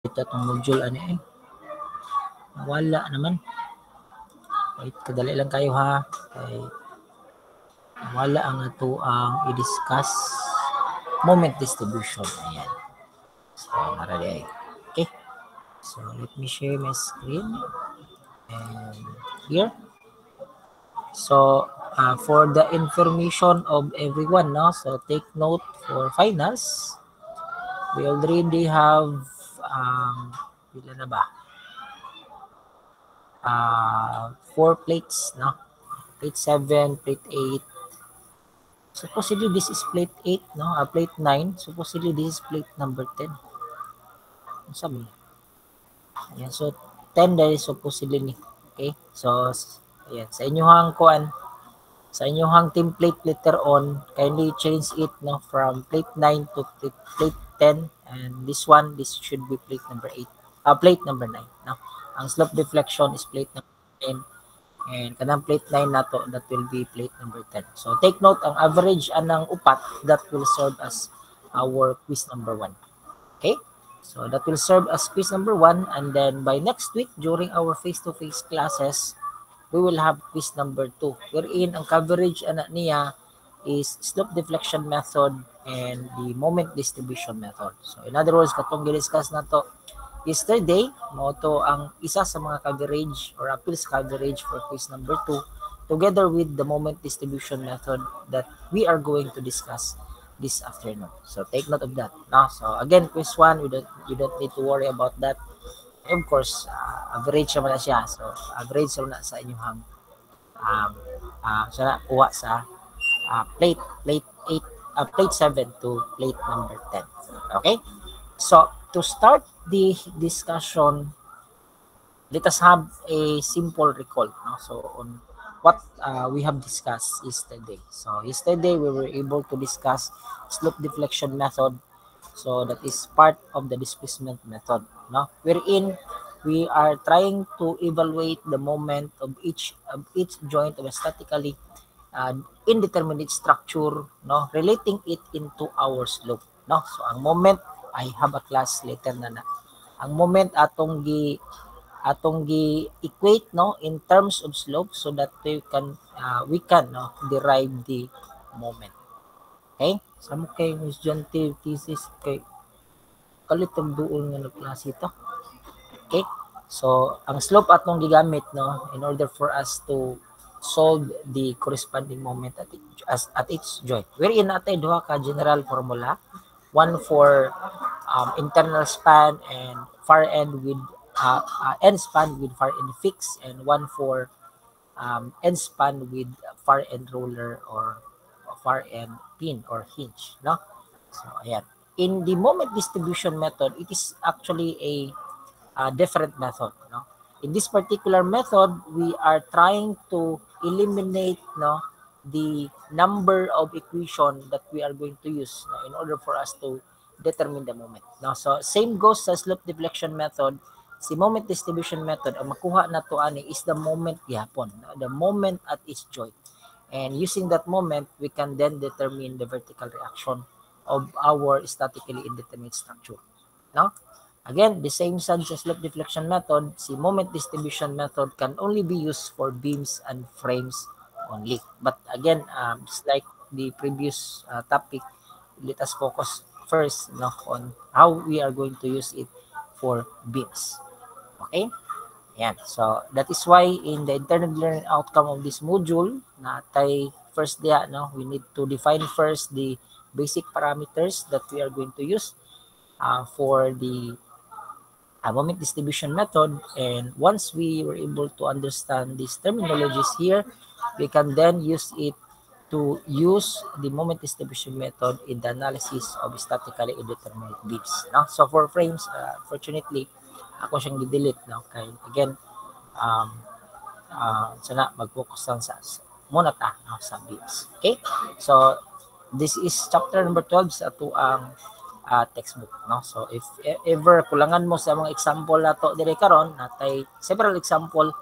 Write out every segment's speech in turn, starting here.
ito itong module ano eh. Wala naman. Wait, kadali lang kayo ha. Okay. Wala ang ito ang i-discuss moment distribution. Ayan. So, narali. Okay. So, let me share my screen. And here. So, for the information of everyone, no? So, take note for finals. We already have, pila na ba? 4 plates, no? Plate 7, plate 8. Supposedly, this is plate 8, no? Plate 9. Supposedly, this is plate number 10. Ano sabi? Ayan, so, 10 dahil supposedly ni. Okay? So, ayan. Sa inyong kuan, sa inyong template later on, kindly change it no, from plate 9 to plate 10. And this one, this should be plate number 8. Plate number 9. No? Ang slope deflection is plate number 10. And kanang plate 9 na to, that will be plate number 10. So take note, ang average anang upat, that will serve as our quiz number 1. Okay? So that will serve as quiz number 1. And then by next week, during our face-to-face classes, we will have quiz number 2. Wherein ang coverage anak niya is slope deflection method and the moment distribution method. So in other words, katong gi-discuss na to yesterday, mo to ang isa sa mga coverage or appeals coverage for quiz number 2 together with the moment distribution method that we are going to discuss this afternoon. So take note of that. No? So again, quiz 1, you don't need to worry about that. Of course, average naman na siya. So average na sa inyong sa kuha sa plate 8 plate 7 to plate number 10. Okay? So to start the discussion, let us have a simple recall. No? So on what we have discussed yesterday. So yesterday we were able to discuss slope deflection method. So that is part of the displacement method. No? Wherein we are trying to evaluate the moment of each joint of a statically indeterminate structure, no, relating it into our slope. No? So ang moment, I have a class later na. Ang moment atong gi equate no in terms of slope so that we can no derive the moment. Okay? Sa mo kay disjunctive thesis kay kalitog duol nga na klase ito. Okay? So ang slope atong gigamit no in order for us to solve the corresponding moment at its joint. Wherein natay duha ka general formula, one for internal span and far end with end span with far end fix, and one for end span with far end roller or far end pin or hinge. No? So ayan. In the moment distribution method, it is actually a different method. No? In this particular method, we are trying to eliminate no, the number of equation that we are going to use no, in order for us to determine the moment. No? So same goes sa slope deflection method. Si moment distribution method, ang makuha na to ani is the moment gihapon, no? The moment at each joint. And using that moment, we can then determine the vertical reaction of our statically indeterminate structure. No? Again, the same sa slope deflection method, si moment distribution method can only be used for beams and frames only. But again, just like the previous topic, let us focus first no, on how we are going to use it for beams. Okay? Yan. So, that is why in the intended learning outcome of this module, natay first dia, no, we need to define first the basic parameters that we are going to use for the moment distribution method. And once we were able to understand these terminologies here, we can then use it to use the moment distribution method in the analysis of statically indeterminate beams. No? So for frames, fortunately, ako siyang di-delete. No? Kaya again, sana mag-focus lang sa muna ta no, sa beams. Okay? So this is chapter number 12 sa ito ang textbook. No? So if ever kulangan mo sa mga example na to dire karon, natay several example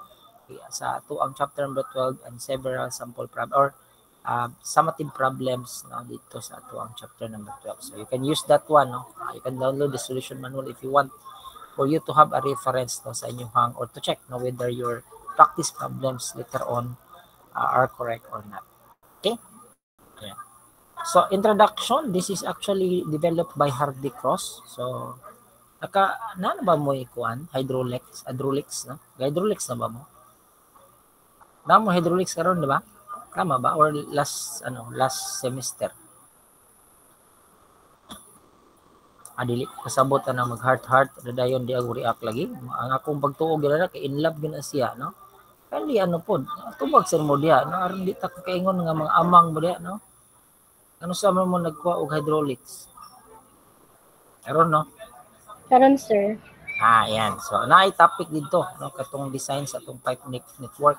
sa ito ang chapter number 12 and several sample problem or summative problems no, dito sa ito ang chapter number 12. So you can use that one. No? You can download the solution manual if you want. for you to have a reference no, sa inyong hang or to check no, whether your practice problems later on are correct or not. Okay? Yeah. So, introduction, this is actually developed by Hardy Cross. So, na ba mo ikuan? Hydraulics, no? Hydraulics na ba mo? Na mo hydraulics karon, di ba? Tama ba? Or last semester? Dili kasabot na mag-heart dayon di ako react lagi. Ang akong pagtuog gila na kay in love gina siya, no? Kali ano pod, tubag sa mo diha, no? Aron di ta kaingon nga mga amang mo diha, no? Ano sa mo nagkuha og hydraulics? Karon no? Karon sir. Yan. So naay topic dito, no? Katong design sa atong pipe network,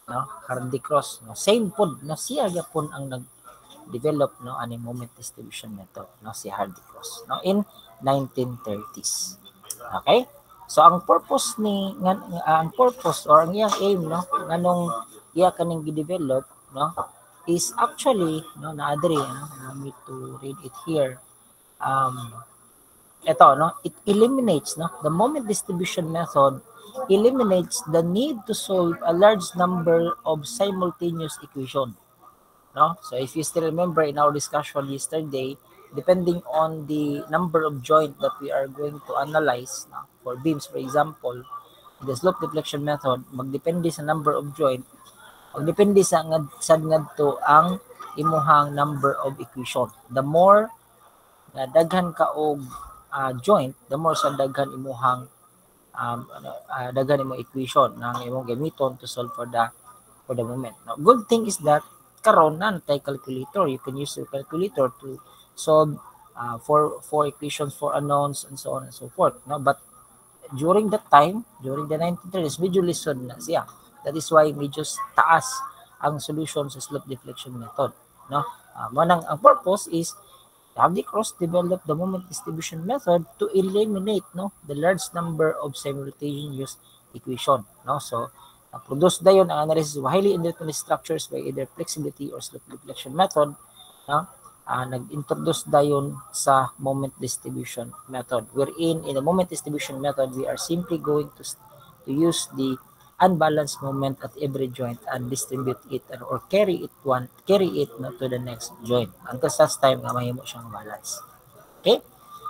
no? Hardy Cross, no? Same pod, no? Siya gyapon ang nag-develop no ani moment distribution method, no? Si Hardy Cross, no? In 1930s. Okay? So ang purpose ang purpose or ang iyang aim no nganong iya kaning gi-develop no is actually no naadri no I need to read it here. Ito no, it eliminates no the moment distribution method eliminates the need to solve a large number of simultaneous equation. No? So if you still remember in our discussion yesterday, depending on the number of joint that we are going to analyze, no? For beams, for example, the slope deflection method, magdepende sa number of joint, magdepende sa ngadto ang imuhang number of equation. The more daghan ka og joint, the more sa daghan imuhang daghan imong equation na imong gamiton to solve for the moment. Now, good thing is that karon na tay calculator, you can use your calculator to solve for equations for unknowns and so on and so forth, no? But during that time, during the 1930s, medyo lisod na siya. That is why medyo taas ang solution sa slope deflection method, no? Ang purpose is Hardy Cross developed the moment distribution method to eliminate no the large number of simultaneous equation, no? So produce dayon ang analysis of highly indeterminate structures by either flexibility or slope deflection method, no? Nag-introduce dayon sa moment distribution method, wherein in the moment distribution method we are simply going to use the unbalanced moment at every joint and distribute it or carry it no, to the next joint until such time nga mahimo siyang balance. Okay,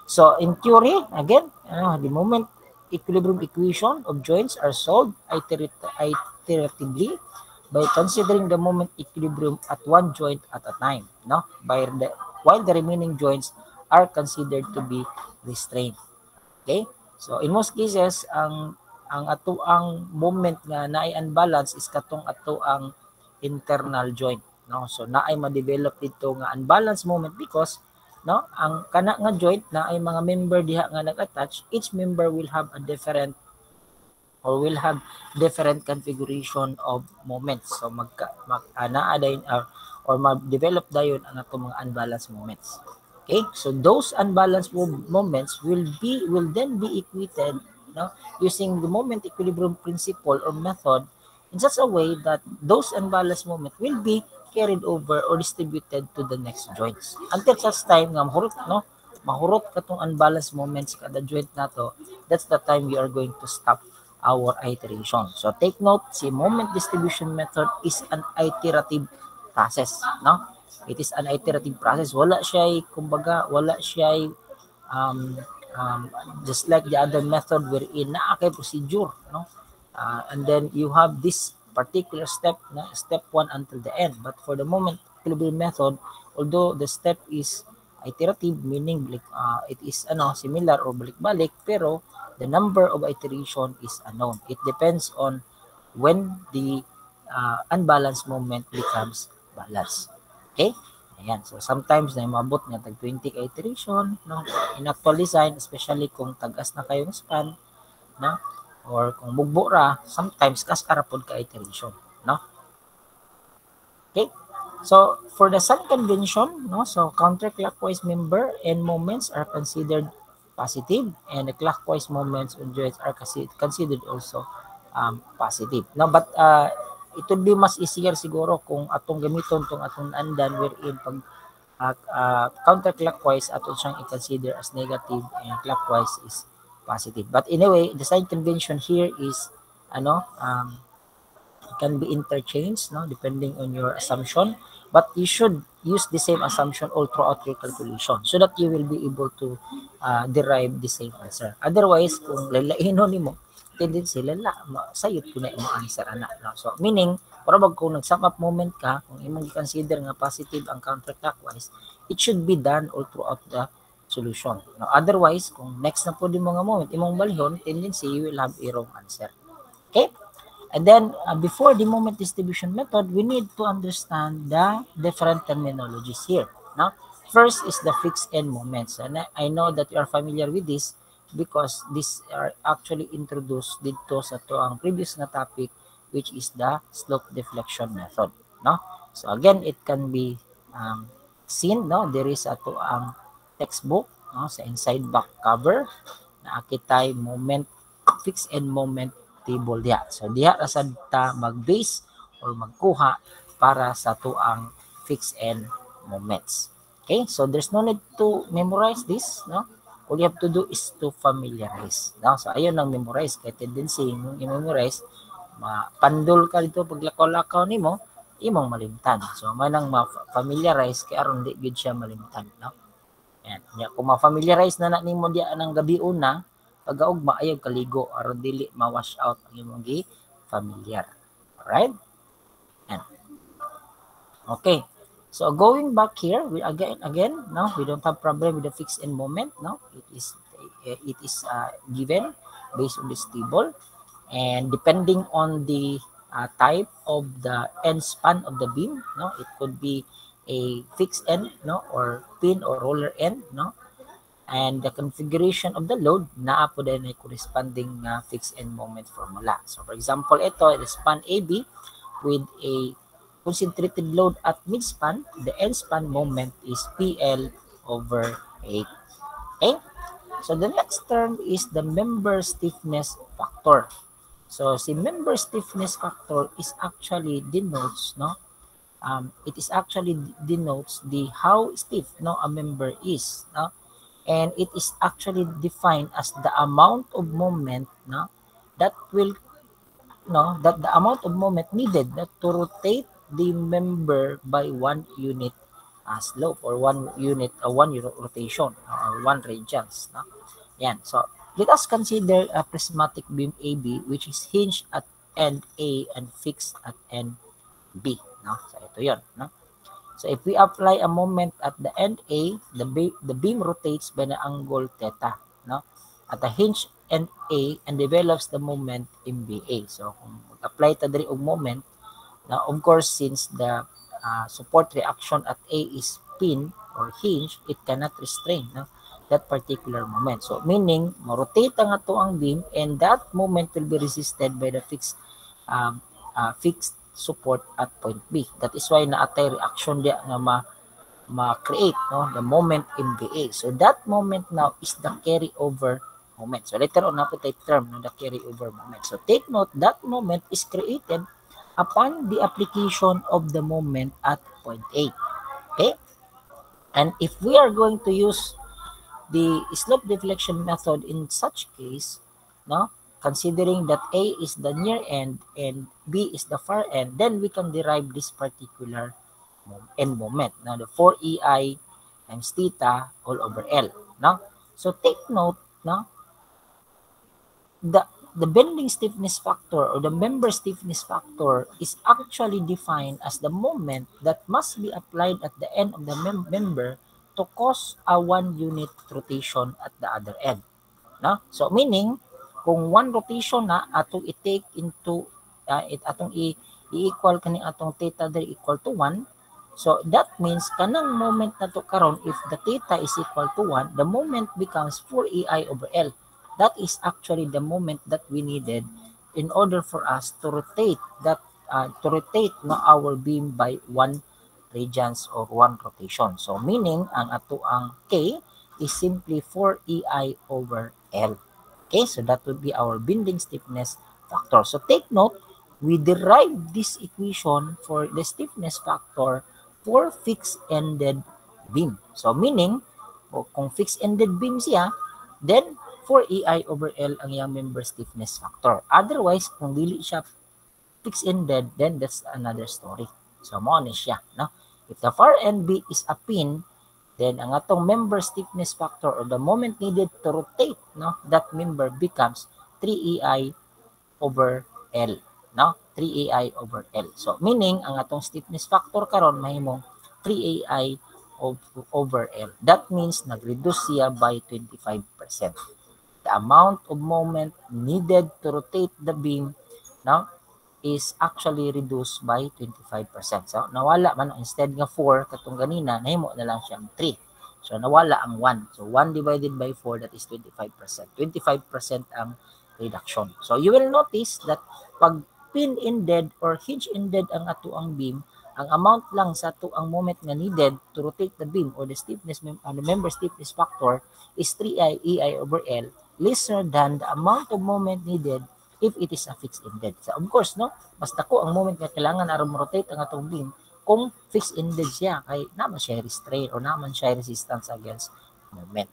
so in theory again the moment equilibrium equation of joints are solved iteratively by considering the moment equilibrium at one joint at a time, no? While the remaining joints are considered to be restrained. Okay? So in most cases ang atoang moment nga naay unbalance is katong atoang internal joint, no? So naay ma-develop dito nga unbalanced moment because no ang kana nga joint na ay mga member diha nga nag-attach, each member will have different configuration of moments. So ma-develop dayon ang atong mga unbalanced moments. Okay? So those unbalanced moments will then be equated no using the moment equilibrium principle or method in such a way that those unbalanced moments will be carried over or distributed to the next joints until such time nga mahurot katong unbalanced moments kada joint nato. That's the time we are going to stop our iteration. So take note, si moment distribution method is an iterative process, no? It is an iterative process. Wala siya just like the other method wherein naa kay procedure, no? And then you have this particular step, no? Step 1 until the end. But for the moment equilibrium method, although the step is iterative, meaning it is similar or balik-balik, pero the number of iteration is unknown. It depends on when the unbalanced moment becomes balanced. Okay? Ayan. So sometimes na mabot nga tag 20 ka iteration, no? In actual design, especially kung tagas na kayong span, no? Or kung mugbo ra, sometimes kaskarapod ka iteration, no? Okay? So for the sun convention, no? So counterclockwise member and moments are considered positive, and the clockwise moments and joints are considered also positive. No, but it would be mas easier siguro kung atong gamiton tong atong andan wherein pag counterclockwise ato siyang i-consider as negative and clockwise is positive. But anyway, the sign convention here is can be interchanged, no, depending on your assumption. But you should use the same assumption all throughout your calculation so that you will be able to derive the same answer. Otherwise, kung lalaino nimo, tendency lala, sayot ko na imong answer ana. No? So meaning, para kung nag-sum up moment ka, kung imong i-consider nga positive ang counterclockwise, it should be done all throughout the solution. No? Otherwise, kung next na po din mga moment, imong balihon, tendency you will have a wrong answer. Okay? And then, before the moment distribution method, we need to understand the different terminologies here. Now, first is the fixed end moments. And I know that you are familiar with this because these are actually introduced dito sa to ang previous na topic, which is the slope deflection method. No? So again, it can be seen. No? There is ato ang textbook, no? Sa inside back cover na akitay moment, fixed end moment table diha. So diha ra sad ta mag-base or magkuha para sa tuang fixed end moments. Okay? So there's no need to memorize this, no? All you have to do is to familiarize. No? So ayun ang memorize kay tendency mo i-memorize, mapandol ka dito pag lakaw-lakaw nimo, imong malimtan. So manang ma-familiarize kay aron di gid siya malimtan, no? Yan. Kung ma-familiarize na nimo diya nang gabi una, pag-augma ayaw kaligo aron dili ma-wash out ang imong familiar. Alright? And okay. So going back here, we again, no, we don't have problem with the fixed end moment. No, it is given based on this table, and depending on the type of the end span of the beam, no, it could be a fixed end, no, or pin or roller end, no. And the configuration of the load, naa po din ay corresponding fixed end moment formula. So for example, ito, the span AB with a concentrated load at midspan, the end span moment is PL over 8. Okay? So the next term is the member stiffness factor. So si member stiffness factor is actually denotes, no? It is actually denotes the how stiff, no, a member is, no? And it is actually defined as the amount of moment, no, that will, no, that the amount of moment needed, no, to rotate the member by 1 unit slope or 1 unit rotation or 1 radians, no? Yan. So let us consider a prismatic beam AB which is hinged at end A and fixed at end B, no? So ito 'yon, no? So if we apply a moment at the end A, the beam rotates by the angle theta, no, at the hinge end A and develops the moment in BA. So kung apply ta diri og moment, now of course since the support reaction at A is pin or hinge, it cannot restrain, no, that particular moment. So meaning mo-rotate nga to ang beam and that moment will be resisted by the fixed support at point B. That is why naatay reaction dia nga ma-create, no, the moment in BA. So that moment now is the carryover moment. So later on na po tayo term, no, the carryover moment. So take note that moment is created upon the application of the moment at point A. Okay? And if we are going to use the slope deflection method in such case, no, considering that A is the near end and B is the far end, then we can derive this particular end moment. Now, the 4EI times theta all over L. No? So, take note, no? The bending stiffness factor or the member stiffness factor is actually defined as the moment that must be applied at the end of the member to cause a 1 unit rotation at the other end. No? So, meaning, kung 1 rotation na atong i-take into atong i-equal kani atong theta there equal to 1, so that means kanang moment na to karon, if the theta is equal to 1, the moment becomes 4EI over L. That is actually the moment that we needed in order for us to rotate that our beam by 1 radians or 1 rotation. So meaning ang ato ang K is simply 4EI over L. Okay, so that would be our bending stiffness factor. So take note, we derive this equation for the stiffness factor for fixed-ended beam. So meaning, kung fixed-ended beam siya, then 4 EI over L ang iyang member stiffness factor. Otherwise, kung dili siya fixed-ended, then that's another story. So, mo ni siya, no? If the far end B is a pin, then ang atong member stiffness factor or the moment needed to rotate, no, that member becomes 3 EI over L, no? 3 EI over L. So, meaning, ang atong stiffness factor karon mahimong 3 EI over L. That means, nag-reduce siya by 25%. The amount of moment needed to rotate the beam, no, is actually reduced by 25%. So, nawala man, instead nga 4, katong ganina, nahimo na lang siyang 3. So, nawala ang 1. So, 1 divided by 4, that is 25%. 25% ang reduction. So, you will notice that pag pin-ended or hinge-ended ang ato ang beam, ang amount lang sa ato ang moment nga needed to rotate the beam or the stiffness, the member stiffness factor is 3 EI over L, lesser than the amount of moment needed if it is a fixed-ended. So, of course, no, mas dako ang moment nga kailangan aron rotate ang atong beam kung fixed-ended siya, kay naman siya restraint or naman siya resistance against moment.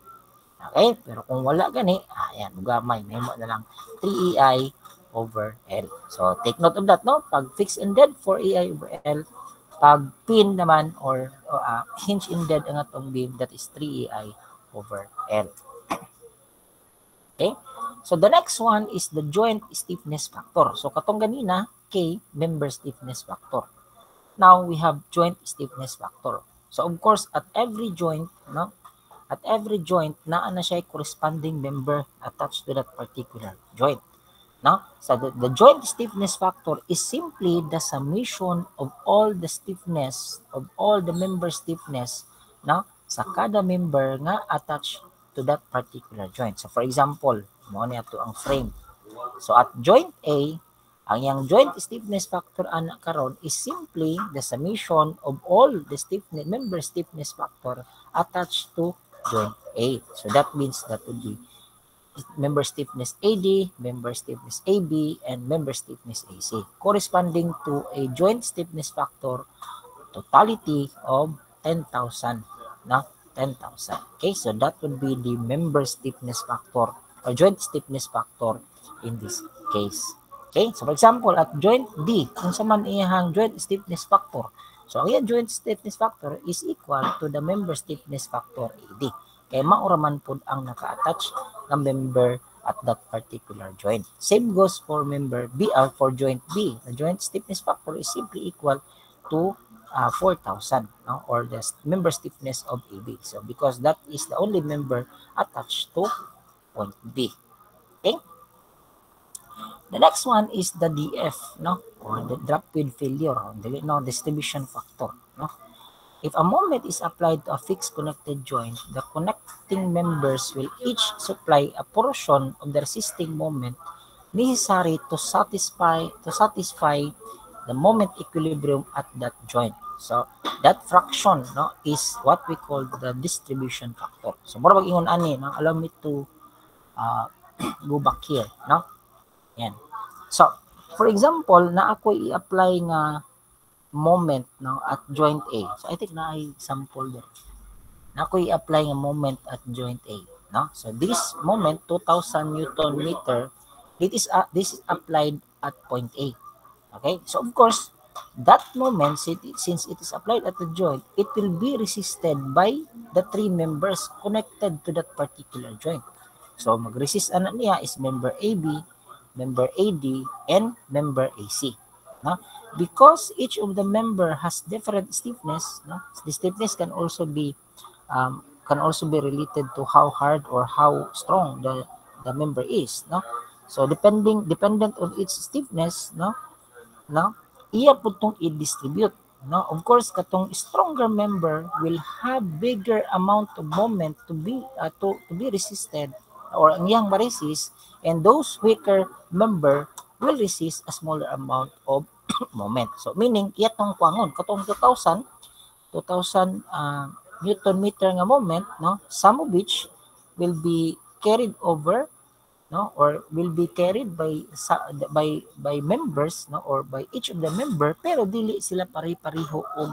Okay? Pero kung wala gani, ayan, gamay, may mo na lang 3 EI over L. So, take note of that, no? Pag fixed-ended, 4 EI over L. Pag pin naman or hinge-ended ang atong beam, that is 3 EI over L. Okay? So, the next one is the joint stiffness factor. So, katong ganina, K, member stiffness factor. Now, we have joint stiffness factor. So, of course, at every joint, no? At every joint, naa na siya corresponding member attached to that particular joint. No? So, the joint stiffness factor is simply the summation of all the stiffness, of all the member stiffness, no? Sa kada member nga attached to that particular joint. So, for example, mo niya to ang frame. So, at joint A, ang yang joint stiffness factor ana karon is simply the summation of all the stiffness, member stiffness factor attached to joint A. So, that means that would be member stiffness AD, member stiffness AB, and member stiffness AC, corresponding to a joint stiffness factor totality of 10,000. No? 10,000. Okay, so that would be the member stiffness factor or joint stiffness factor in this case. Okay, so for example, at joint D, kung sa man iyang joint stiffness factor, so ang iyang joint stiffness factor is equal to the member stiffness factor AD. Kaya mauraman po ang naka-attach ng member at that particular joint. Same goes for member B, for joint B. The joint stiffness factor is simply equal to 4,000, no? Or the member stiffness of AB. So, because that is the only member attached to point B. Okay? The next one is the DF, no? Or the drop with failure, no, distribution factor, no? If a moment is applied to a fixed connected joint, the connecting members will each supply a portion of the resisting moment necessary to satisfy the moment equilibrium at that joint. So, that fraction, no, is what we call the distribution factor. So, mura mag-ingon ani, no? Allow me to go back here, no? Yan. So, for example, na ako i-apply nga moment, no, at joint A. So, I think na ay sample there. Na ako i-apply nga moment at joint A, no? So, this moment, 2,000 Newton meter, this is applied at point A. Okay? So, of course, that moment, since it is applied at the joint, it will be resisted by the three members connected to that particular joint. So, mag-resist ana niya is member AB, member AD, and member AC. No? Because each of the member has different stiffness, no? The stiffness can also be related to how hard or how strong the member is, no? So dependent on its stiffness, no, iya po itong i-distribute, no? Of course, katong stronger member will have bigger amount of moment to be resisted or ang iyang ma-resist, and those weaker member will resist a smaller amount of moment. So meaning iya tong kuangon katong 2,000 Newton meter nga moment, no, some of which will be carried over, no, or will be carried by members, no, or by each of the member, pero dili sila pari-pariho og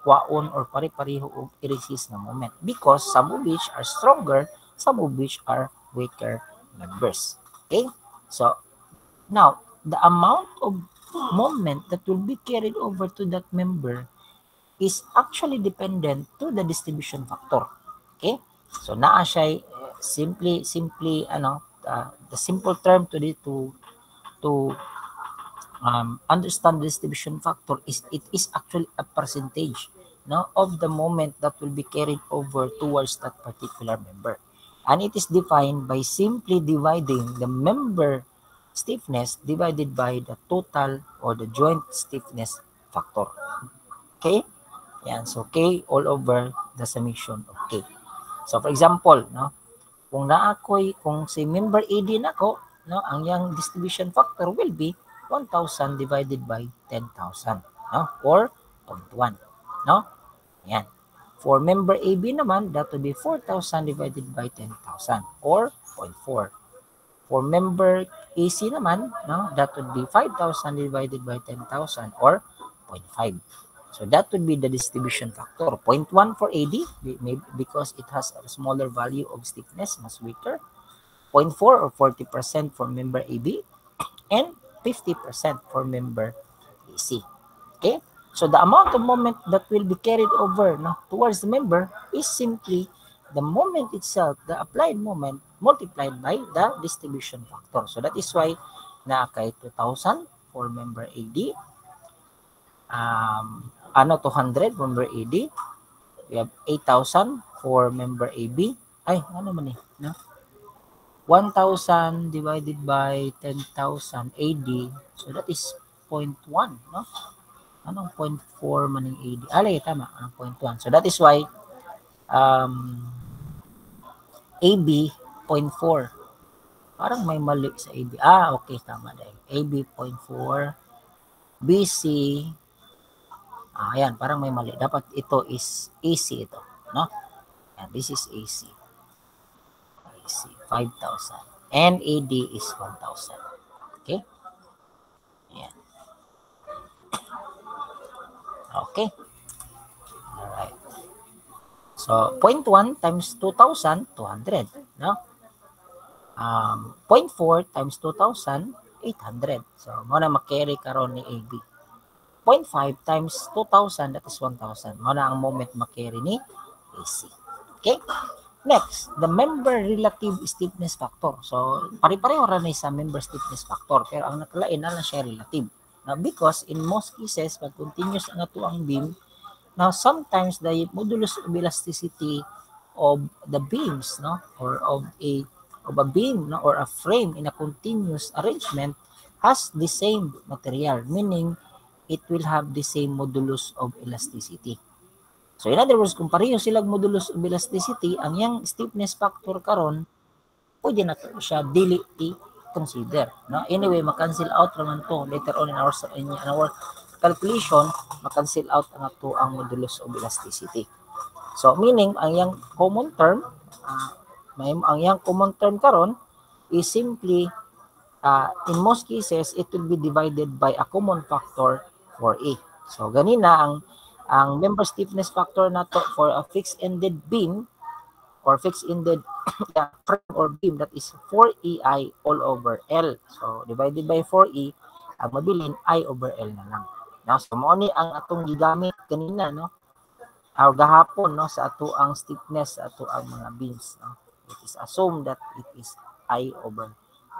kwaon or pari-pariho og i-resist nga moment, because some of which are stronger, some of which are weaker members. Okay? So, now, the amount of moment that will be carried over to that member is actually dependent to the distribution factor. Okay? So, naa siya simply the simple term to understand the distribution factor is it is actually a percentage of the moment that will be carried over towards that particular member. And it is defined by simply dividing the member stiffness divided by the total or the joint stiffness factor. Okay? Yan. So, K all over the summation of K. So, for example, kung si member AD nako, ang yang distribution factor will be 1,000 divided by 10,000, or 0.1, Yan. For member AB naman, that will be 4,000 divided by 10,000 or 0.4. For member AC naman, that would be 5,000 divided by 10,000 or 0.5. So that would be the distribution factor. 0.1 for AD because it has a smaller value of stiffness, much weaker. 0.4 or 40% for member AB and 50% for member AC. Okay? So the amount of moment that will be carried over towards the member is simply the moment itself, the applied moment multiplied by the distribution factor. So that is why na kay 2,000 for member AD, 200 for member AD, we have 8,000 for member AB. Ay, ano man eh, 1,000 divided by 10,000 AD, so that is 0.1, Anong 0.4 man yung AD? Alay, tama, 0.1. So that is why AB 0.4. Parang may mali sa AB. Okay, tama dahil. AB 0.4, BC, ayan, parang may mali. Dapat ito is AC ito, And this is AC. AC, 5,000. And AD is 1,000. Okay? Ayan. Okay. Alright. So, 0.1 times 2,000, 200, 0.4 times 2,000, 800. So, muna makarry karon ni AB. 0.5 times 2,000, that is 1,000. Muna ang moment makarry ni AC. Okay? Next, the member relative stiffness factor. So, pare-pareho rin sa member stiffness factor, pero ang nakalain na lang siya relative. Now, because in most cases, pag continuous ang atuang beam, now sometimes the modulus of elasticity of the beams, or of a beam, or a frame in a continuous arrangement has the same material, meaning it will have the same modulus of elasticity. So in other words, kung pareho silang modulus of elasticity, ang yang stiffness factor karon, pwede na siya dili consider. Anyway, makancel out naman to later on in our calculation, makancel out ang ato ang modulus of elasticity. So meaning ang yang common term, karon is simply in most cases it will be divided by a common factor for A. So ganina ang member stiffness factor nato for a fixed-ended beam or fixed-ended frame or beam, that is 4EI all over L. So, divided by 4E, ang mabilin, I over L na lang. So, mo ni ang atong gigamit kanina, gahapon, sa ato ang stiffness, sa ato ang mga beams. It is assumed that it is I over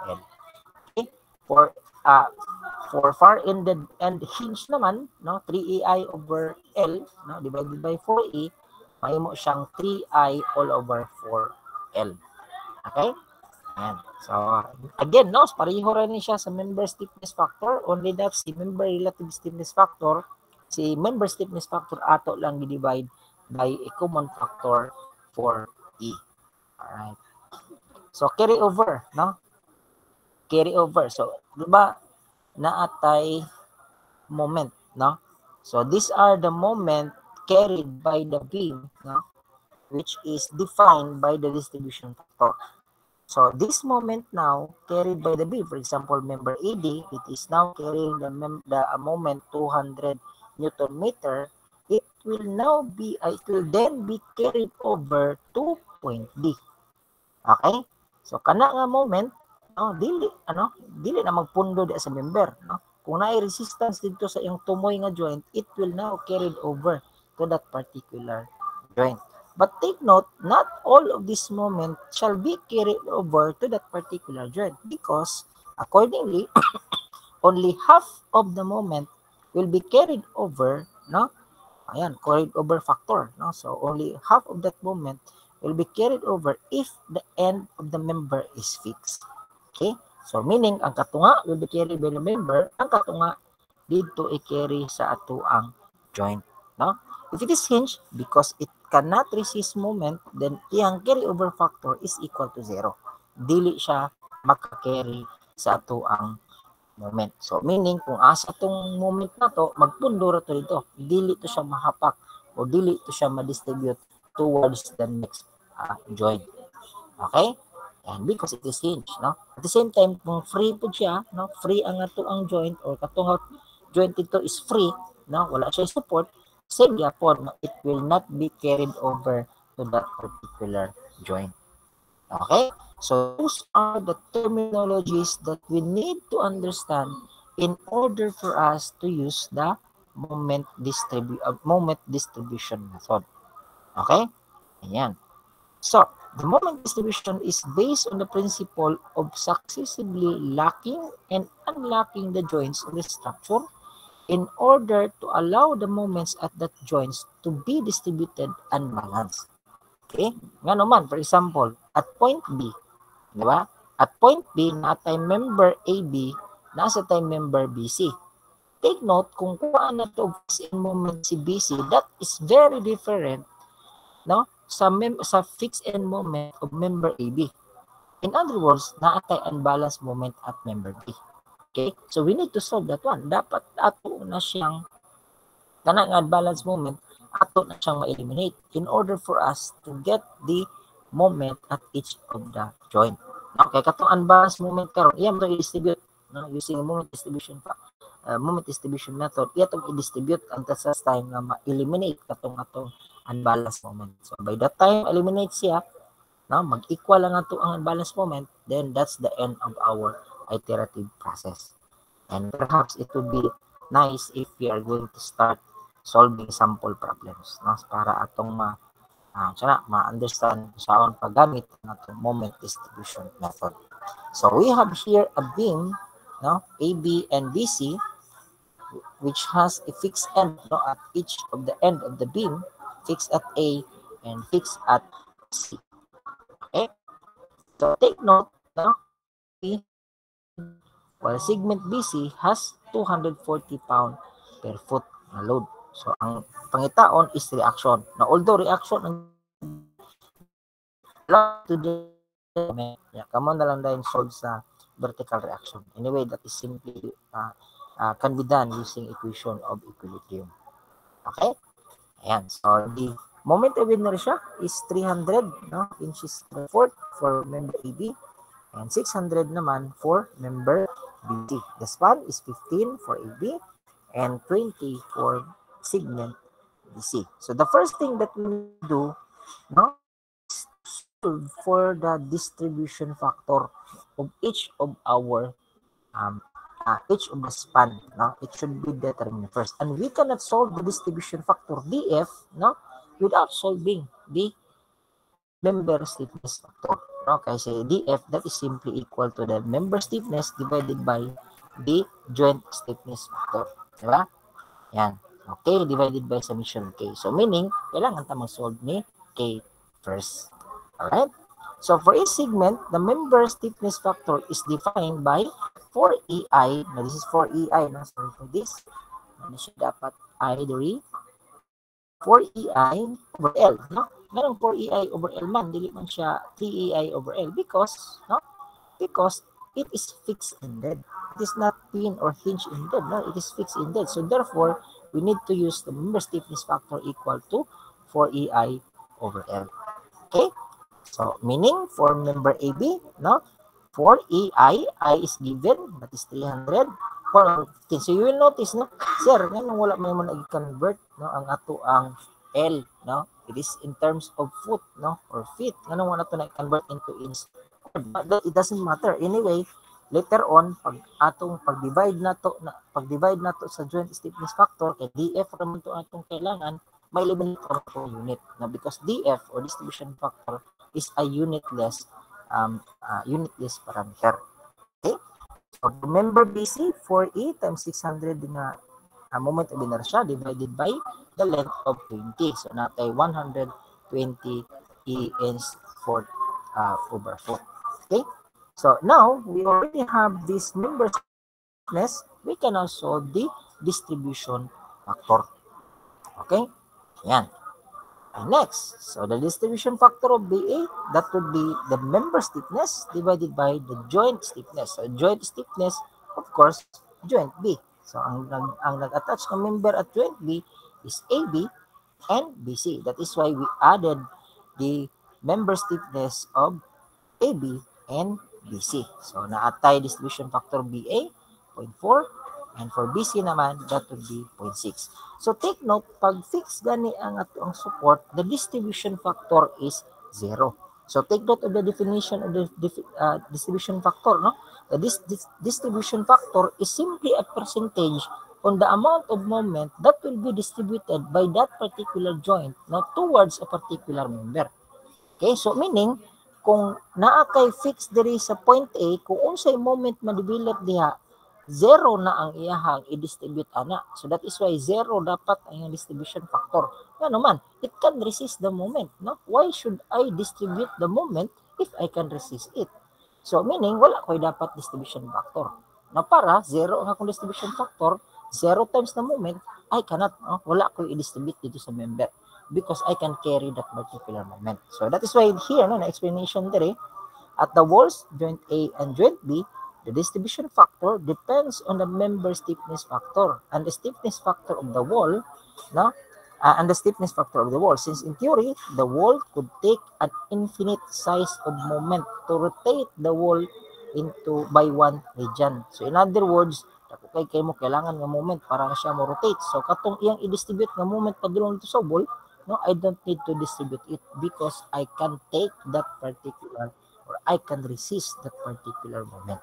L. Okay? For far-ended and hinge naman, 3EI over L, divided by 4E, may mo siyang 3I all over 4L. Okay? Ayan. So, again, pareho rin siya sa member stiffness factor, only that si member relative stiffness factor, si member stiffness factor ato lang i-divide by a common factor for E. Alright. So, carry over, Carry over. So, diba, naatay moment, So, these are the moment carried by the beam, which is defined by the distribution factor. So this moment now carried by the beam, for example, member AD, it is now carrying the moment 200 Newton meter. It will then be carried over to point D. Okay? So kana nga moment, no, dili na magpundo di sa member, no. Kung naay resistance dito sa iyang tumoy nga joint, it will now carried over to that particular joint. But take note, not all of this moment shall be carried over to that particular joint because accordingly, only half of the moment will be carried over, no? Ayan, carried over factor, no? So only half of that moment will be carried over if the end of the member is fixed. Okay? So meaning ang katunga will be carried by the member, ang katunga dito i-carry sa ato ang joint, no? If it is hinged because it cannot resist moment, then iyang carry over factor is equal to 0. Dili siya maka-carry sa ato ang moment. So meaning kung asa tong moment na to magpundo ra to dito, dili to siya mahapak o dili to siya ma-distribute towards the next joint. Okay? And because it is hinged, no? At the same time kung free po siya, no, free ang ato ang joint or katong joint dito is free, no, wala siya support, same yapon, no, it will not be carried over to that particular joint. Okay? So those are the terminologies that we need to understand in order for us to use the moment distribution method. Okay? Ayan. So, the moment distribution is based on the principle of successively locking and unlocking the joints of the structure in order to allow the moments at that joints to be distributed and balanced. Okay? Nga naman, for example, at point B, di ba? At point B, natay member AB, nasa tay member BC. Take note, kung kuhaan na to fixed end moment si BC, that is very different, no, sa fixed end moment of member AB. In other words, naatay unbalanced moment at member B. Okay? So we need to solve that one. Dapat ato na siyang kanang unbalanced moment, ato na siyang ma-eliminate in order for us to get the moment at each of the joint. Okay, katong unbalanced moment karon, iya mo i-distribute, no, using moment distribution method, iya tong i-distribute until sa time nga ma-eliminate katong atong unbalanced moment. So by that time eliminate siya, no, mag-equal lang ato ang unbalanced moment, then that's the end of our iterative process. And perhaps it would be nice if we are going to start solving sample problems, no, para atong ma-understand saan paggamit ng moment distribution method. So we have here a beam, no, AB and BC, which has a fixed end, no, at each of the end of the beam, fixed at A and fixed at C. Okay? So take note, no, while segment BC has 240 pound per foot na load. So ang pangitaon is reaction. Now although reaction ang to the come on na lang dahil solve sa vertical reaction. Anyway, that is simply can be done using equation of equilibrium. Okay? Ayan. So the moment of inertia is 300, no, inches per foot for member AB and 600 naman for member BC. The span is 15 for AB and 20 for segment BC. So the first thing that we do, no, is solve for the distribution factor of each of our each of the span, no, it should be determined first, and we cannot solve the distribution factor DF, no, without solving the member stiffness factor. Okay, so DF, that is simply equal to the member stiffness divided by the joint stiffness factor, diba? Yan. Okay, divided by summation K. So meaning, kailangan ta mag-solve ni K first. Alright? So for each segment, the member stiffness factor is defined by 4EI. Now this is 4EI. No? So for this, ano siya dapat I diri 4EI over L. No? Ganang 4EI over L man, dili man siya 3EI over L because, no? Because it is fixed-ended. It is not pin or hinge-ended. No? It is fixed-ended. So therefore, we need to use the member stiffness factor equal to 4EI over L. Okay? So, meaning for member AB, no, 4EI, I is given, that is 300. So, you will notice, no, sir, nga wala may mo nag-convert, no, ang ato ang L, no, it is in terms of foot, no, or feet. Nga wala ito na-convert into inch but it doesn't matter. Anyway, later on, pag-divide na to sa joint stiffness factor, kay DF naman to atong kailangan, may eliminate ko unit. Now, because DF or distribution factor is a unitless parameter. Okay? So, remember BC, 4E times 600 na moment of inertia divided by the length of 20. So, natay 120 E/4 over 4. Okay? So, now, we already have this member stiffness. We can now solve the distribution factor. Okay? Yan. And next, so the distribution factor of BA, that would be the member stiffness divided by the joint stiffness. So, joint stiffness, of course, joint B. So, ang nag-attach ng member at joint B is AB and BC. That is why we added the member stiffness of AB and BC. So, naatay distribution factor BA, 0.4. And for BC naman, that would be 0.6. So, take note, pag fix gani ang support, the distribution factor is 0. So, take note of the definition of the distribution factor. No? This distribution factor is simply a percentage on the amount of moment that will be distributed by that particular joint, no, towards a particular member. Okay, so meaning, kung naa kay fix diri sa point A, kung unsay moment ma-develop diha, 0 na ang iyahang i-distribute ana. So that is why 0 dapat ang distribution factor. Nga naman, it can resist the moment. No? Why should I distribute the moment if I can resist it? So meaning, wala ko'y dapat distribution factor. Na para 0 ang akong distribution factor, 0 times the moment, I cannot, no? Wala ko'y i-distribute dito sa member because I can carry that particular moment. So that is why here, no, na explanation there, at the walls, joint A and joint B, the distribution factor depends on the member stiffness factor and the stiffness factor of the wall, no? And the stiffness factor of the wall. Since in theory, the wall could take an infinite size of moment to rotate the wall into by one region. So in other words, kay mo kailangan ng moment para siya mo rotate. So katong iyang i-distribute ng moment padulong dito sa wall, no, I don't need to distribute it because I can take that particular or I can resist that particular moment.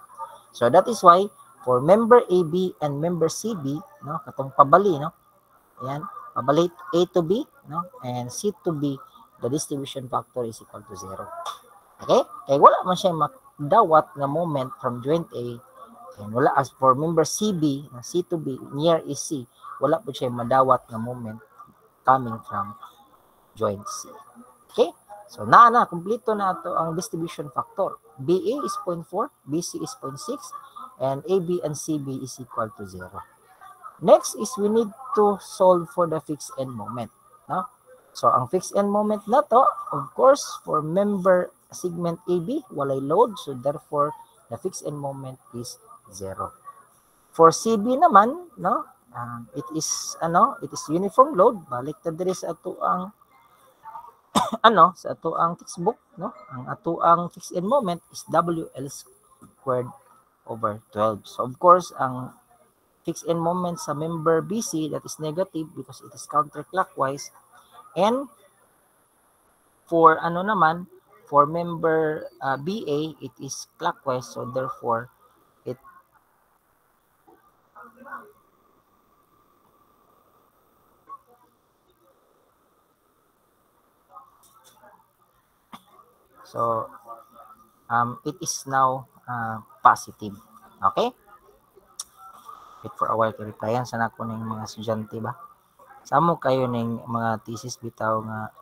So that is why for member AB and member CB, no, katong pabali, no, ayan, pabali A to B, no, and C to B, the distribution factor is equal to 0. Okay? Kaya wala man siya makdawat na moment from joint A, and wala as for member CB, C to B, near is C, wala po siya madawat na moment coming from joint C. Okay? So, kumpleto na ito ang distribution factor. BA is 0.4, BC is 0.6, and AB and CB is equal to 0. Next is we need to solve for the fixed end moment. No? So, ang fixed end moment na to, of course, for member segment AB, walay load. So, therefore, the fixed end moment is 0. For CB naman, no, it is uniform load. Balik ta diri sa ato ang sa ato ang textbook, no? Ang ato ang fixed end moment is WL squared over 12. So of course, ang fixed end moment sa member BC, that is negative because it is counterclockwise. And for for member BA, it is clockwise. So therefore, it it is now positive. Okay? Wait for a while to replyan sa nako ning mga estudyante ba. Samo kayo ning mga thesis bitaw nga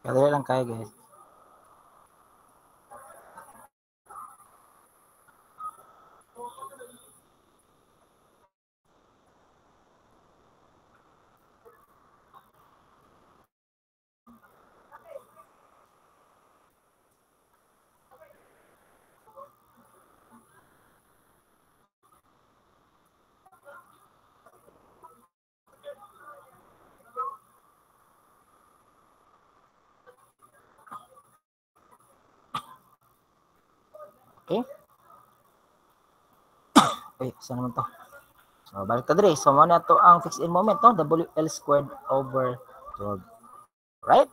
Kadali lang kayo, guys. Okay? Okay, saan naman to? So, balik ta diri. So, mo na to ang fixed end moment, no? WL squared over 12. Right?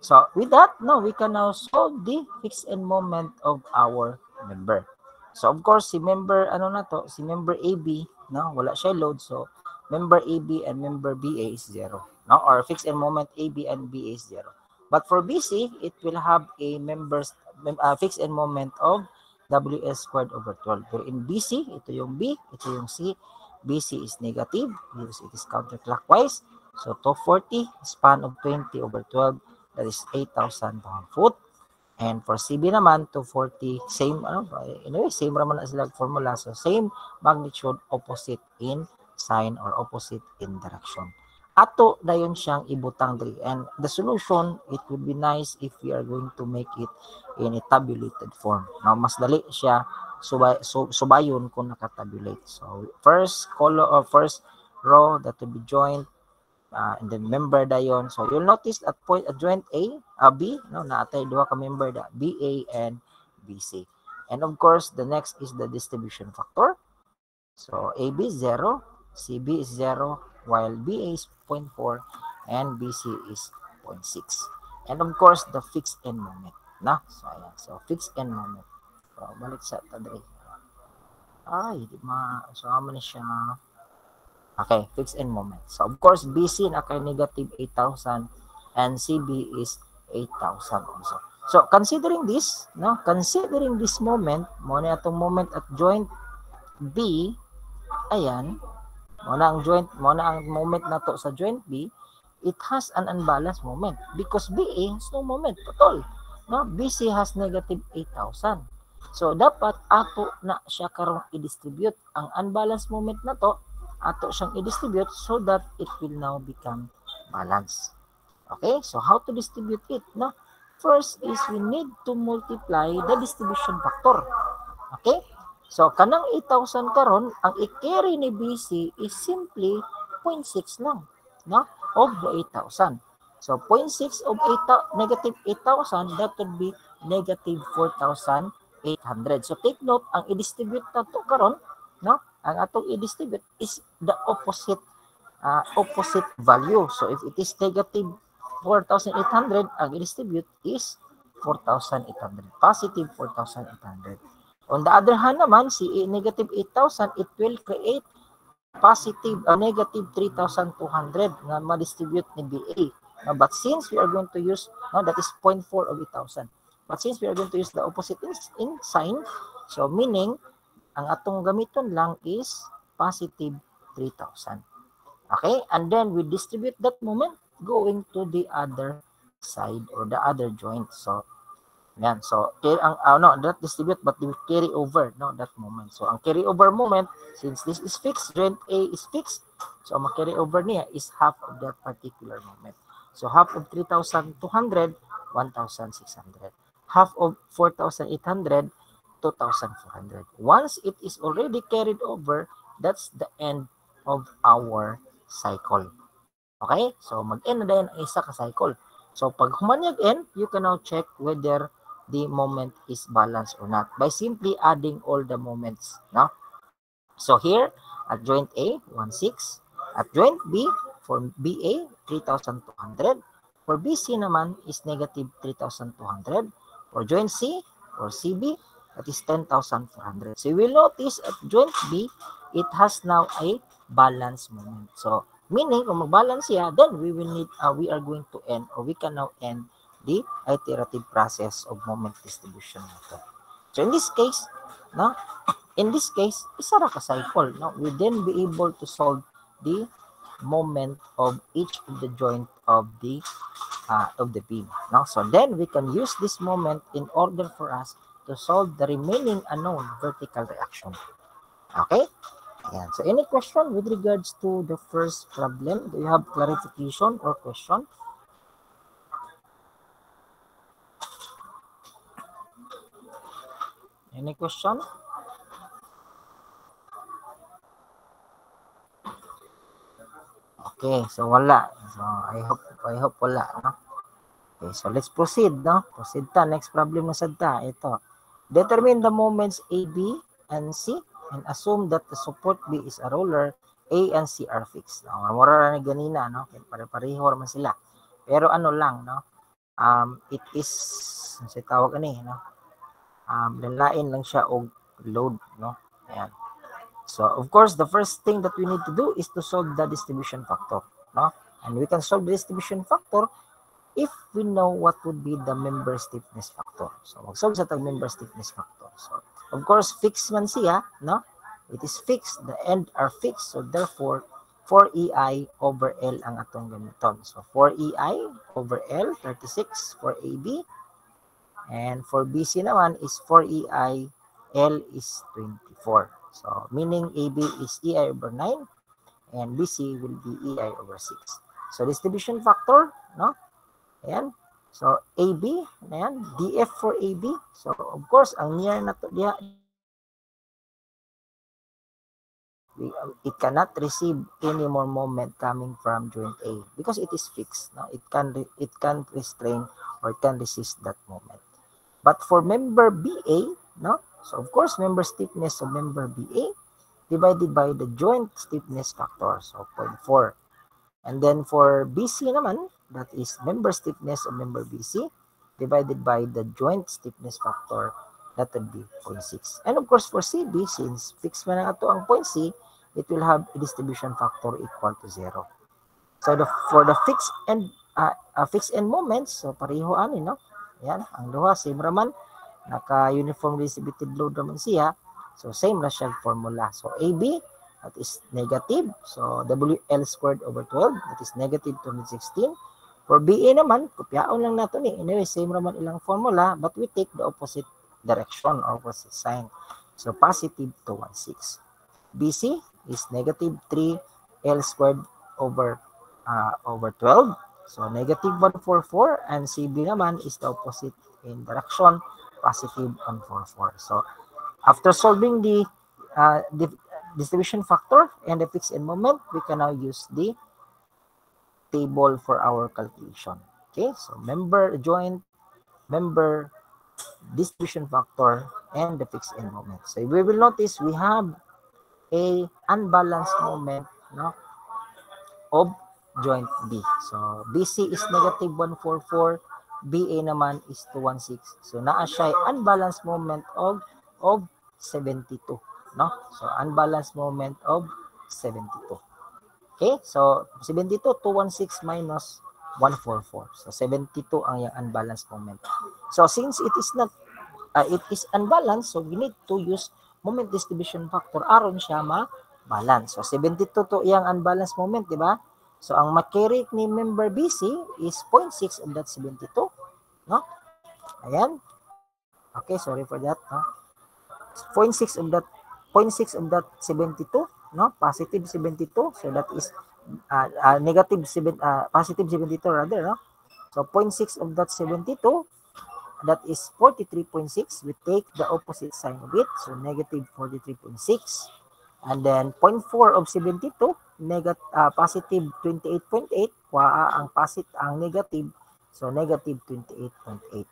So, with that, now we can now solve the fixed end moment of our member. So, of course, si member, ano na to? Si member AB, no? Wala siya load. So, member AB and member BA is 0. No? Or fixed end moment AB and BA is 0. But for BC, it will have a fixed end moment of WS squared over 12. Pero in BC, ito yung B, ito yung C. BC is negative because it is counterclockwise. So, 240, span of 20 over 12, that is 8,000 pound-foot. And for CB naman, 240, same, anyway, same naman na sila formula. So, same magnitude, opposite in sign or opposite in direction. Ato dayon siyang ibutang diri. And the solution, it would be nice if we are going to make it in a tabulated form. Now, mas dali siya subayon kung nakatabulate. So, first column or first row that will be joined, and then member dayon. So you'll notice at point at joint B, no, naatay duha ka member da BA and BC. And of course, the next is the distribution factor. So AB is 0, CB is 0, while BA is 0.4 and BC is 0.6. And of course, the fixed end moment. Na? So ayan. So fixed end moment. So balik sa tadre. Ay, di ma. So aman siya. Okay, fixed end moment. So, of course, BC naka negative 8,000 and CB is 8,000 also. So, considering this, no, considering this moment, mo na itong moment at joint B, ayan, mo na ang moment na to sa joint B, it has an unbalanced moment because BA has no moment at all. No, BC has negative 8,000. So, dapat ato na siya karong i-distribute. Ang unbalanced moment na to, ato siyang i-distribute so that it will now become balanced. Okay, so how to distribute it? No? First is we need to multiply the distribution factor. Okay, so kanang 8,000 karon, ang i-carry ni BC is simply 0.6 lang, no, of the 8,000. So 0.6 of negative 8,000, that would be negative 4,800. So take note, ang i-distribute na to karon, no, ang atong i-distribute is the opposite value. So if it is negative 4,800, ang i-distribute is 4,800, positive 4,800. On the other hand naman, si negative 8,000, it will create positive negative 3,200 na ma-distribute ni BA. But since we are going to use, that is 0.4 of 8,000. But since we are going to use the opposite in sign, so meaning, ang atong gamiton lang is positive 3,000. Okay? And then we distribute that moment going to the other side or the other joint. So, yan. So, not distribute but we carry over, no, that moment. So, ang carry over moment, since this is fixed, joint A is fixed, so ang carry over niya is half of that particular moment. So, half of 3,200, 1,600. Half of 4,800, 2,400. Once it is already carried over, that's the end of our cycle. Okay? So, mag-end na din ang isa ka cycle. So, pag humanyag end, you can now check whether the moment is balanced or not by simply adding all the moments. No? So, here, at joint A, 1,600. At joint B, for BA, 3,200. For BC naman is negative 3,200. For joint C, or CB, that is 10,400. So you will notice at joint B, it has now a balance moment. So meaning, kung mag-balance siya, then we will need, we are going to end, or we can now end the iterative process of moment distribution method. So in this case, no, isa ra ka cycle. No, we then be able to solve the moment of each of the joint of the beam. No? So then we can use this moment in order for us to solve the remaining unknown vertical reaction. Okay? Ayan. So any question with regards to the first problem? Do you have clarification or question? Any question? Okay, so wala. So I hope wala, no? Okay, so let's proceed, no? Proceed ta. Next problem na sad ta. Ito. Determine the moments A, B, and C and assume that the support B is a roller, A and C are fixed. No, mura na ganina, no? Pare-pareho man sila. Pero ano lang, no? It is, sa tawag ani, no? Lanlain lang siya og load, no? Ayan. So, of course, the first thing that we need to do is to solve the distribution factor, no? And we can solve the distribution factor if we know what would be the member stiffness factor. So, mag-solve sa tag-member stiffness factor. So, of course, fixed man siya, no? It is fixed. The end are fixed. So, therefore, 4EI over L ang atong gamiton. So, 4EI over L, 36 for AB. And for BC naman is 4EI, L is 24. So, meaning AB is EI over 9 and BC will be EI over 6. So, distribution factor, no? Ayan. So, AB, ayan, DF for AB. So, of course, ang near na to diya, it cannot receive any more moment coming from joint A because it is fixed. No? It can restrain or it can resist that moment. But for member BA, no? So, of course, member stiffness of member BA divided by the joint stiffness factor, so 0.4. And then for BC naman, that is member stiffness of member BC divided by the joint stiffness factor, that would be 0.6. And of course, for CB, since fixed man na ito ang point C, it will have a distribution factor equal to 0. So, for the fixed end moments, so pareho ani, no? Yan, ang duha, same raman, naka-uniform distributed load naman siya. So, same na siya formula. So, AB, that is negative. So, WL squared over 12, that is negative 216. For BA naman, kopyaon lang nato ni. Anyway, same naman ilang formula, but we take the opposite direction or opposite sign. So, positive 216. BC is negative 3L squared over 12. So, negative 144. And CB naman is the opposite in direction, positive 144. So, after solving the distribution factor and the fixed end moment, we can now use the table for our calculation. Okay, so member joint, member distribution factor, and the fixed end moment. So we will notice we have a unbalanced moment, no, of joint B. So BC is negative 144, BA naman is 216. So naa siya unbalanced moment of 72, no? So unbalanced moment of 72. Okay? So 72, 216 minus 144. So 72 ang yung unbalanced moment. So since it is not it is unbalanced, so we need to use moment distribution factor aron siya ma-balance. So 72 to yung unbalanced moment, di ba? So ang ma-carry ni member BC is 0.6 of that 72, no? Ayan. Okay, sorry for that, no? 0.6 of that 72, no, positive 72, so that is positive 72 rather, no? So 0.6 of that 72, that is 43.6. We take the opposite sign of it, so negative 43.6. And then 0.4 of 72, positive 28.8, ang negative, so negative 28.8.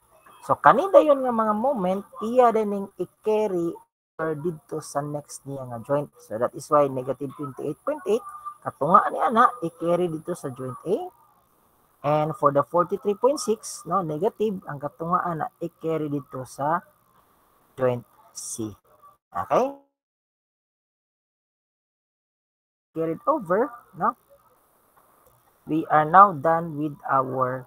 So, kanina yun nga mga moment, iya din yung i-carry or dito sa next niya nga joint. So, that is why negative 28.8, katunga niya na, i-carry dito sa joint A. And for the 43.6, no, negative, ang katunga na, i-carry dito sa joint C. Okay? Carried over, no? We are now done with our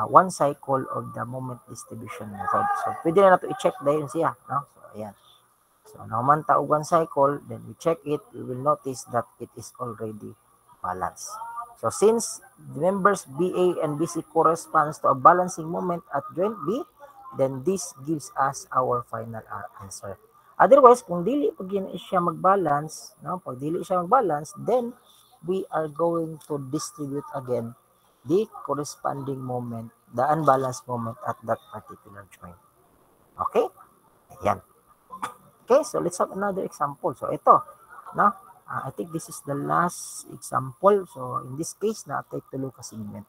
one cycle of the moment distribution method. So, pwede na nato i-check dahil siya, no? So, ayan. So, naman taog one cycle, then we check it, we will notice that it is already balanced. So since the members BA and BC corresponds to a balancing moment at joint B, then this gives us our final answer. Otherwise, kung dili pag siya mag-balance, no, pag dili siya mag-balance, then we are going to distribute again the corresponding moment, the unbalanced moment at that particular joint. Okay? Ayan. Okay, so let's have another example. So ito, no? I think this is the last example. So in this case, na-take tulo ka segment.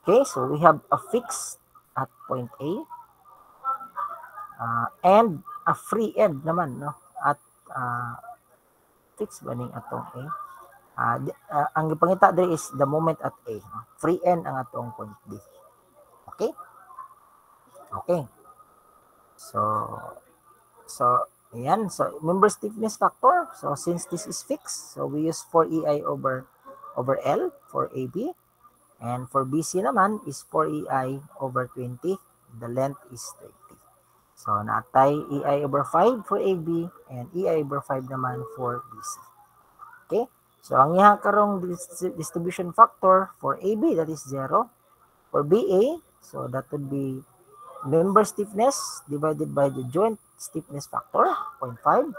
Okay, so we have a fix at point A and a free end naman, no? At fix ba ning atong A? Ang ipangita diri is the moment at A. No? Free end ang atong point B. Okay? Okay. So ayan. So, member stiffness factor. So, since this is fixed, so we use 4EI over L for AB. And for BC naman is 4EI over 20. The length is 30. So, natay EI over 5 for AB and EI over 5 naman for BC. Okay? So, ang iha karong distribution factor for AB, that is 0. For BA, so that would be member stiffness divided by the joint stiffness factor, 0.5.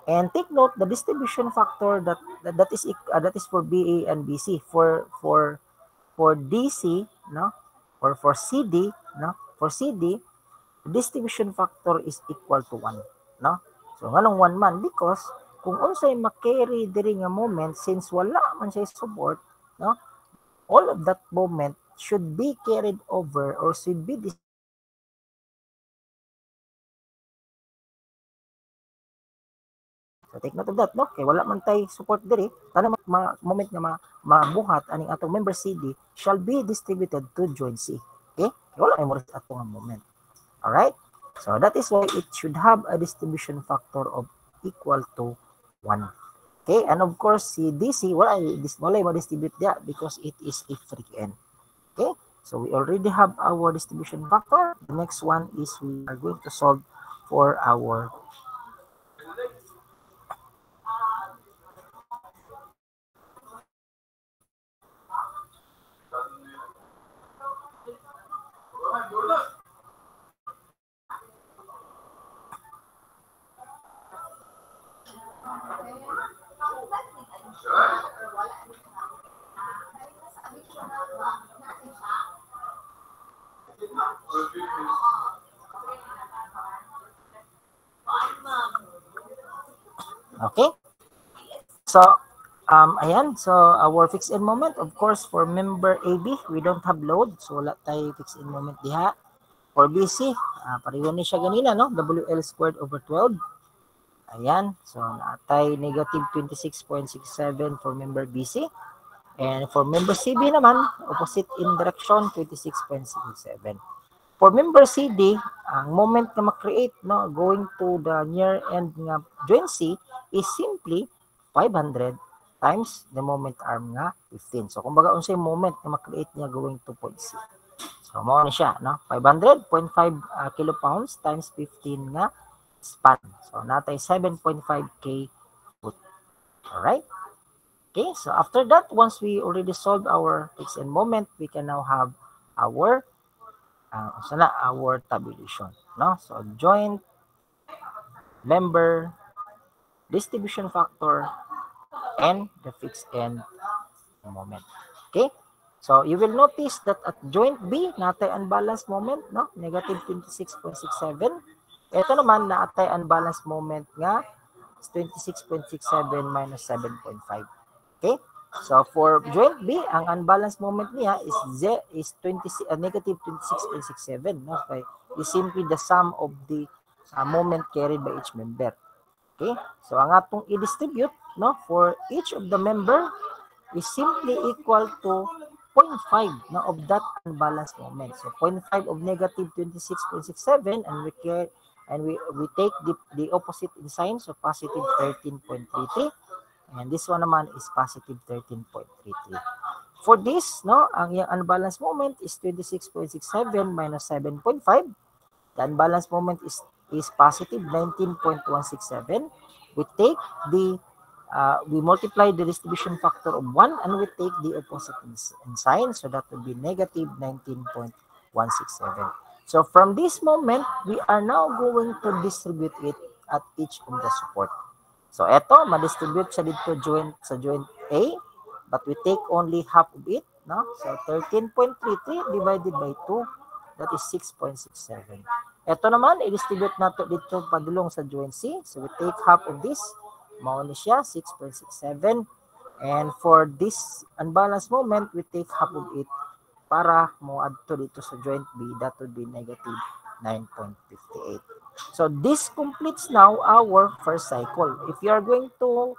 And take note the distribution factor that is for BA and BC. For DC, no, or for CD, no, for CD, the distribution factor is equal to 1, no. So nganong 1 man because kung unsay ma-carry diri nga moment, since wala man siya support, no, all of that moment should be carried over or should be So take note of that, no? Kay wala man tay support diri, tanang moment nga mabuhat aning atong member CD shall be distributed to joint C. Okay? Kay wala may mo atong moment. All right? So that is why it should have a distribution factor of equal to 1. Okay? And of course, si DC wala mo distribute dia because it is a free end. Okay? So we already have our distribution factor. The next one is we are going to solve for our Okay? So, ayan. So, our fixed end moment, of course, for member AB, we don't have load. So, wala tayo fixed end moment diha. For BC, pareho ni siya ganina, no? WL squared over 12. Ayan. So, natay negative 26.67 for member BC. And for member CB naman, opposite in direction, 26.67. For member CD, ang moment na ma-create, no, going to the near end nga joint C is simply 500 times the moment arm nga 15. So, kumbaga, unsay moment na ma-create niya going to point C. So, mao ni siya, no? 500.5 kilopounds times 15 nga span. So, natay 7.5 k foot. Alright? Okay, so after that, once we already solved our fixed end moment, we can now have our our tabulation, no? So joint member distribution factor and the fixed end moment. Okay, so you will notice that at joint B natay unbalanced moment, no, negative 26.67. Ito naman natay unbalanced moment nga 26.67 minus 7.5. Okay, so for joint B, ang unbalanced moment niya is negative 26.67. No? Okay, is simply the sum of the moment carried by each member. Okay, so ang atong i-distribute, no, for each of the member is simply equal to 0.5, no, of that unbalanced moment. So 0.5 of negative 26.67, and we take the opposite in sign, so positive 13.33. And this one naman is positive 13.33. For this, no, ang unbalanced moment is 26.67 minus 7.5. The unbalanced moment is positive 19.167. We take the we multiply the distribution factor of 1 and we take the opposite in sign. So that would be negative 19.167. So from this moment, we are now going to distribute it at each of the support. So eto, ma-distribute siya dito sa joint A, but we take only half of it. No? So 13.33 divided by 2, that is 6.67. Ito naman, i-distribute nato dito padulong sa joint C. So we take half of this. Mauna siya, 6.67. And for this unbalanced moment, we take half of it para mo add to dito sa joint B. That would be negative 9.58. So this completes now our first cycle. If you are going to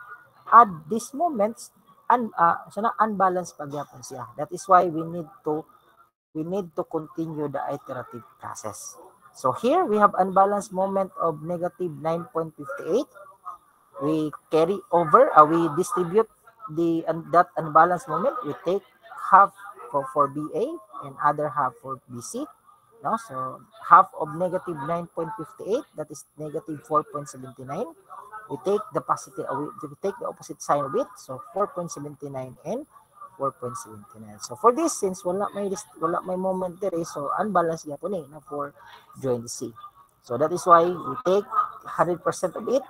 add these moments, unbalanced pagyapon siya. That is why we need to continue the iterative process. So here we have unbalanced moment of negative 9.58. We carry over, we distribute that unbalanced moment. We take half for BA and other half for BC. No? So half of negative 9.58, that is negative 4.79. We take the positive, we take the opposite sign of it. So 4.79 and 4.79. So for this, since wala may moment there, so unbalanced nga po na for joint C. So that is why we take 100% of it,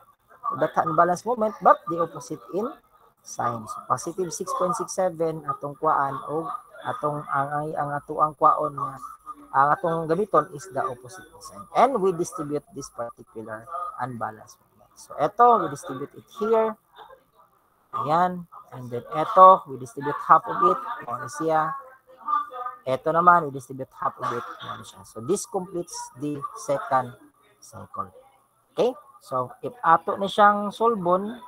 that unbalanced moment, but the opposite in sign. So positive 6.67 atong kuan o atong ang atuang kwaon nga ang atong gamiton is the opposite sign. And we distribute this particular unbalanced moment. So eto, we distribute it here. Ayan. And then eto, we distribute half of it. Ano siya? Eto naman, we distribute half of it. Ano siya? So this completes the second cycle. Okay? So if ato na siyang solbon,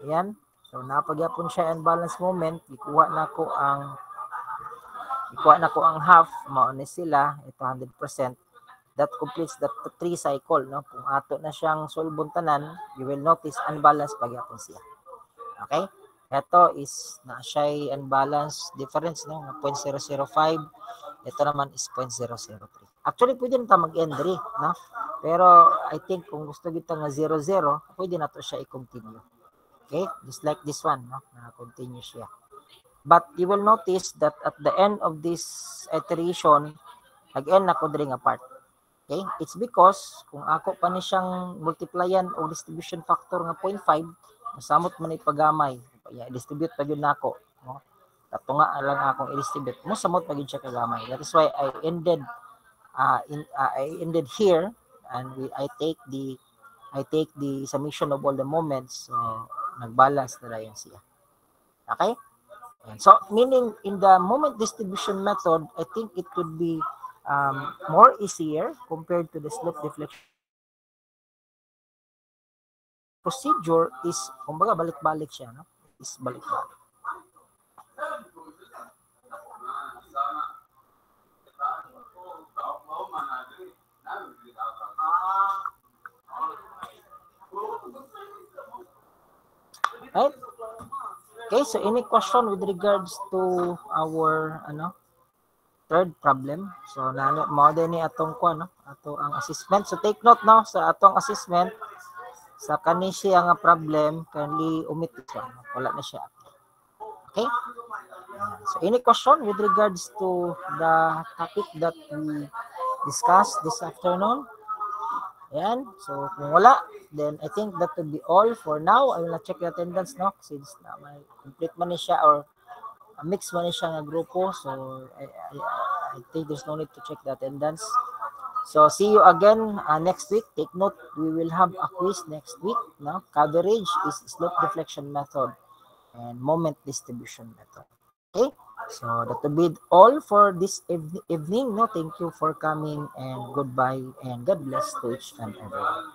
ayan. So napagyapon siya unbalanced moment, ikuha na ko ang half, mauna sila, ito 100%. That completes the 3 cycle, no? Kung ato na siyang solbon tanan, you will notice unbalanced pagyapon siya. Okay? Ito is na siya unbalanced difference, no? 0.005. Ito naman is 0.003. Actually, pwede na mag-end no? Pero I think kung gusto kita nga 0.0, pwede na to siya i-continue. Okay? Just like this one, no? Na-continue siya. But you will notice that at the end of this iteration, again, ako diri nga part. Okay? It's because kung ako pa ni siyang multiplyan o distribution factor nga 0.5, masamot man ipagamay, i-distribute pa yun nako, no? Kato nga lang akong i-distribute, masamot pa yun siya kagamay. That is why I ended here, and I take the summation of all the moments, so nagbalance na rin siya. Okay? And so meaning in the moment distribution method, I think it would be more easier compared to the slope deflection procedure. Is kumbaga balik-balik siya, no? Is balik-balik. Right? Okay, so any question with regards to our third problem? So mao din ni atong ato ang assessment. So take note no sa atong assessment, sa kani siya nga problem, kindly omit siya. Wala na siya. Okay? So any question with regards to the topic that we discussed this afternoon? Ayan. So kung wala, then I think that would be all for now. I will not check the attendance, no? Since na may complete man siya or mix man siya nga grupo. So I think there's no need to check the attendance. So see you again next week. Take note, we will have a quiz next week. No? Coverage is slope deflection method and moment distribution method. Okay, so that will be all for this evening. No, thank you for coming and goodbye and God bless to each and everyone.